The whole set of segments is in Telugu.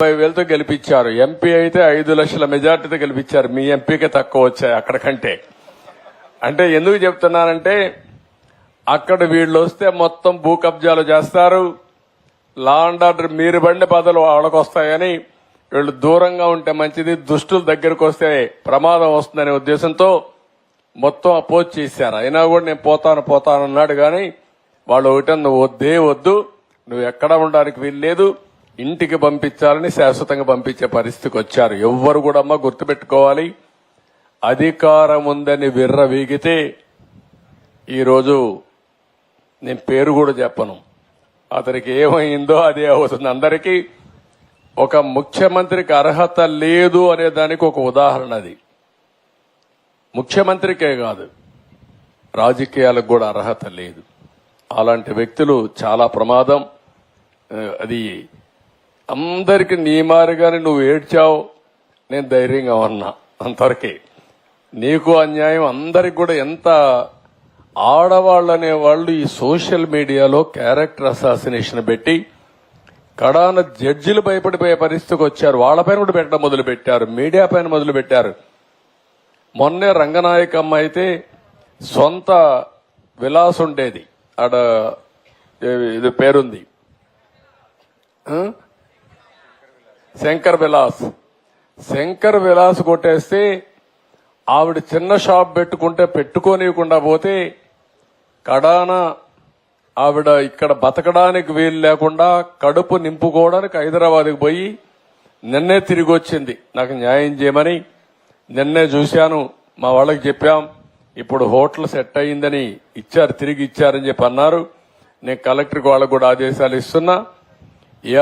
50,000తో గెలిపించారు. ఎంపీ అయితే 5 లక్షల మెజార్టీతో గెలిపించారు. మీ ఎంపీకే తక్కువ వచ్చాయి అక్కడికంటే. అంటే ఎందుకు చెప్తున్నానంటే అక్కడ వీళ్ళు వస్తే మొత్తం భూ కబ్జాలు చేస్తారు, లా అండ్ ఆర్డర్ మీరు బండి బదులు వాళ్ళకు వస్తాయని వీళ్ళు దూరంగా ఉంటే మంచిది, దుష్టుల దగ్గరకు వస్తే ప్రమాదం వస్తుందనే ఉద్దేశంతో మొత్తం అపోజ్ చేశారు. అయినా కూడా నేను పోతాను అన్నాడు. కానీ వాళ్ళు ఒకటే నువ్వు వద్దే వద్దు, నువ్వు ఎక్కడ ఉండడానికి వీల్లేదు, ఇంటికి పంపించాలని శాశ్వతంగా పంపించే పరిస్థితికి వచ్చారు. ఎవ్వరు కూడా అమ్మ గుర్తుపెట్టుకోవాలి, అధికారం ఉందని విర్రవీగితే ఈరోజు నేను పేరు కూడా చెప్పను, అతనికి ఏమైందో అదే అవుతుంది. అందరికీ ఒక ముఖ్యమంత్రికి అర్హత లేదు అనే దానికి ఒక ఉదాహరణ అది. ముఖ్యమంత్రికే కాదు, రాజకీయాలకు కూడా అర్హత లేదు. అలాంటి వ్యక్తులు చాలా ప్రమాదం. అది అందరికి నీ మారిగానే నువ్వు ఏడ్చావు, నేను ధైర్యంగా ఉన్నా అంతవరకే. నీకు అన్యాయం అందరికి కూడా. ఎంత ఆడవాళ్ళు అనేవాళ్ళు ఈ సోషల్ మీడియాలో క్యారెక్టర్ అసాసినేషన్ పెట్టి కడాన జడ్జిలు భయపడిపోయే పరిస్థితికి వచ్చారు. వాళ్ళపైన కూడా పెట్టడం మొదలు పెట్టారు, మీడియా పైన మొదలు పెట్టారు. మొన్నే రంగనాయకమ్మ అయితే సొంత విలాస్ ఉండేది, ఆడ ఇది పేరుంది శంకర్ విలాస్ కొట్టేస్తే ఆవిడ చిన్న షాప్ పెట్టుకుంటే పెట్టుకోనివ్వకుండా పోతే కడాన ఆవిడ ఇక్కడ బతకడానికి వీలు లేకుండా కడుపు నింపుకోవడానికి హైదరాబాద్కి పోయి నిన్నే తిరిగి వచ్చింది నాకు న్యాయం చేయమని. నిన్నే చూశాను, మా వాళ్ళకి చెప్పాం, ఇప్పుడు హోటల్ సెట్ అయ్యిందని ఇచ్చారు, తిరిగి ఇచ్చారని చెప్పి అన్నారు. నేను కలెక్టర్కి వాళ్ళకు కూడా ఆదేశాలు ఇస్తున్నా.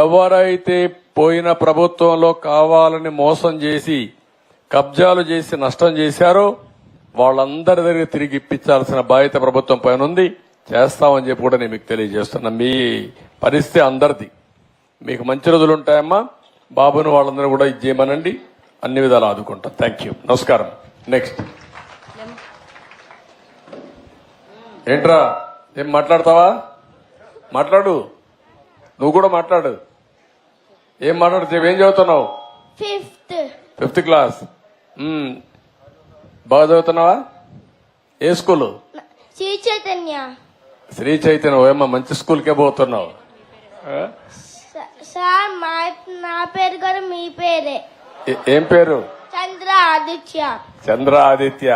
ఎవరైతే పోయిన ప్రభుత్వంలో కావాలని మోసం చేసి కబ్జాలు చేసి నష్టం చేశారో వాళ్ళందరి దగ్గర తిరిగి ఇప్పించాల్సిన బాధ్యత ప్రభుత్వం పైన ఉంది. చేస్తామని చెప్పి కూడా నేను మీకు తెలియజేస్తున్నా. మీ పరిస్థితి అందరిది. మీకు మంచి రోజులు ఉంటాయమ్మా. బాబును వాళ్ళందరూ కూడా ఇది చేయమనండి, అన్ని విధాలు ఆదుకుంటాం. థ్యాంక్ యూ, నమస్కారం. నెక్స్ట్ ఏంట్రా, ఏం మాట్లాడతావా? మాట్లాడు, నువ్వు కూడా మాట్లాడు. ఏం మాట్లాడుతావు? ఏం చదువుతున్నావు? Fifth class. బాగా చదువుతున్నావా? ఏ స్కూలు? శ్రీ చైతన్య. ఏమో మంచి స్కూల్కే పోతున్నావు. సార్ నా పేరు గారు మీ పేరే. ఏం పేరు? చంద్ర ఆదిత్య.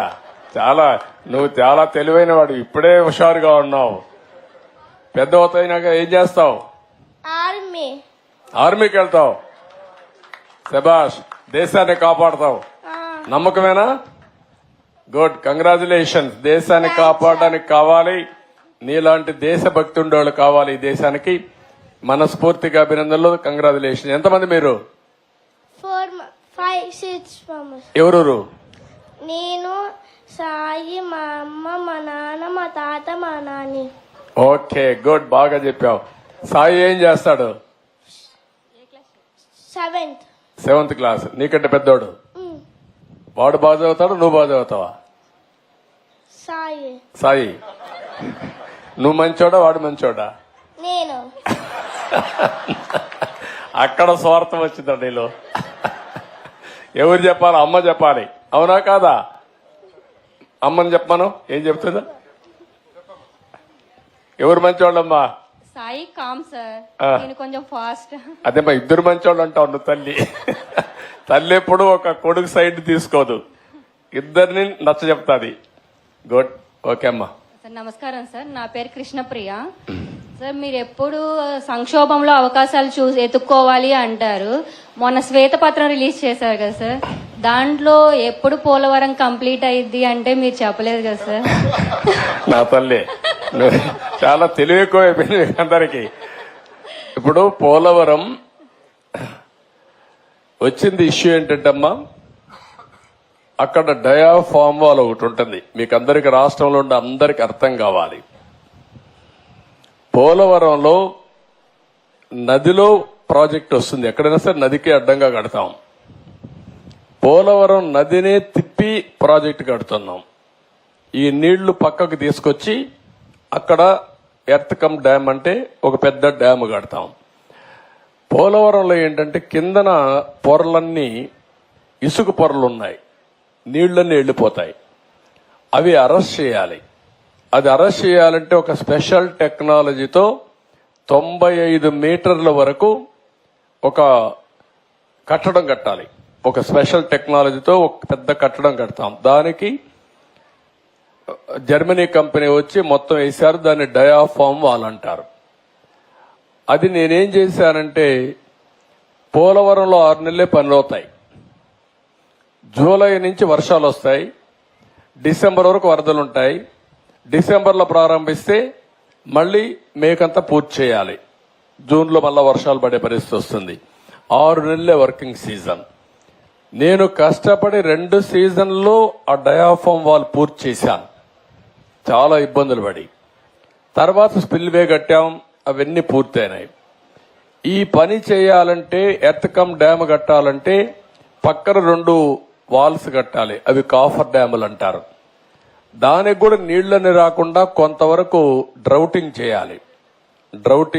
నువ్వు చాలా తెలివైన వాడు, ఇప్పుడే హుషారుగా ఉన్నావు. పెద్ద అవుతాయినాక ఏం చేస్తావు? ఆర్మీకి వెళ్తావు. శభాష్, దేశాన్ని కాపాడతావు. నమ్మకమేనా? Good, congratulations. దేశాన్ని కాపాడడానికి కావాలి, నీలాంటి దేశభక్తి ఉండేవాళ్ళు కావాలి ఈ దేశానికి. మనస్ఫూర్తిగా అభినందనలు, కంగ్రాచులేషన్. ఎంతమంది మీరు? 4, 5, 6 ఎవరు? నేను, సాయి, మా అమ్మ, మా నాన్న, మా తాత, మా నాని. ఓకే, గుడ్, బాగా చెప్పావు. సాయి ఏం చేస్తాడు? 7th class. నీకంటే పెద్దోడు. వాడు బాగా చదువుతాడు, నువ్వు బాగా చదువుతావా? సాయి నువ్వు మంచోడా, వాడు మంచోడా? నేను. అక్కడ స్వార్థం వచ్చిందండి నీలో. ఎవరు చెప్పాలి? అమ్మ చెప్పాలి, అవునా కాదా? అమ్మని చెప్పాను. ఏం చెప్తుందా? ఎవరు మంచోళ్ళమ్మా? సాయి కామ్ సార్, నేను కొంచెం ఫాస్ట్. అదేమ్మా, ఇద్దరు మంచోళ్ళు అంటావు నువ్వు. తల్లి ఎప్పుడు ఒక కొడుకు సైడ్ తీసుకోదు, ఇద్దరిని నచ్చ చెప్తాది. గుడ్, ఓకే అమ్మా. సార్ నమస్కారం సార్, నా పేరు కృష్ణప్రియ. సార్ మీరు ఎప్పుడు సంక్షోభంలో అవకాశాలు ఎత్తుక్కోవాలి అంటారు. మొన్న శ్వేతపత్రం రిలీజ్ చేశారు కదా సార్, దాంట్లో ఎప్పుడు పోలవరం కంప్లీట్ అయ్యిద్ది అంటే మీరు చెప్పలేదు కదా సార్. నా తల్లి చాలా తెలివి ఎక్కువైపోయింది అందరికి. ఇప్పుడు పోలవరం వచ్చింది ఇష్యూ ఏంటంటమ్మా, అక్కడ డయాఫామ్ వాల్ ఒకటి ఉంటుంది. మీకు అందరికి, రాష్ట్రంలో ఉండే అందరికి అర్థం కావాలి. పోలవరంలో నదిలో ప్రాజెక్ట్ వస్తుంది, ఎక్కడైనా సరే నదికి అడ్డంగా కడతాం. పోలవరం నదినే తిప్పి ప్రాజెక్టు కడుతున్నాం. ఈ నీళ్లు పక్కకు తీసుకొచ్చి అక్కడ ఎర్త్ కమ్ డ్యామ్ అంటే ఒక పెద్ద డ్యామ్ కడతాం. పోలవరంలో ఏంటంటే కిందన పొరలన్నీ ఇసుక పొరలు ఉన్నాయి, నీళ్లన్నీ వెళ్ళిపోతాయి. అవి అరెస్ట్ చేయాలి. అది అరెస్ట్ చేయాలంటే ఒక స్పెషల్ టెక్నాలజీతో 95 మీటర్ల వరకు ఒక కట్టడం కట్టాలి. ఒక స్పెషల్ టెక్నాలజీతో ఒక పెద్ద కట్టడం కడతాం. దానికి జర్మనీ కంపెనీ వచ్చి మొత్తం వేశారు. దాన్ని డయాఫామ్ వాల్ అంటారు. అది నేనేం చేశానంటే పోలవరంలో 6 నెలలే పనులవుతాయి. జూలై నుంచి వర్షాలు వస్తాయి, డిసెంబర్ వరకు వరదలుంటాయి. డిసెంబర్లో ప్రారంభిస్తే మళ్ళీ మేకంతా పూర్తి చేయాలి. జూన్లో మళ్ళా వర్షాలు పడే పరిస్థితి వస్తుంది. 6 నెలలే వర్కింగ్ సీజన్. నేను కష్టపడి 2 సీజన్లో ఆ డయాఫామ్ వాల్ పూర్తి చేశాను, చాలా ఇబ్బందులు పడి. తర్వాత స్పిల్వే కట్టాం, అవన్నీ పూర్తయినాయి. ఈ పని చేయాలంటే ఎర్త్కమ్ డ్యామ్ కట్టాలంటే పక్కన 2 వాల్స్ కట్టాలి. అవి కాఫర్ డ్యాములు అంటారు. దానికి కూడా నీళ్లని రాకుండా కొంతవరకు డ్రౌటింగ్ చేయాలి. డ్రౌటింగ్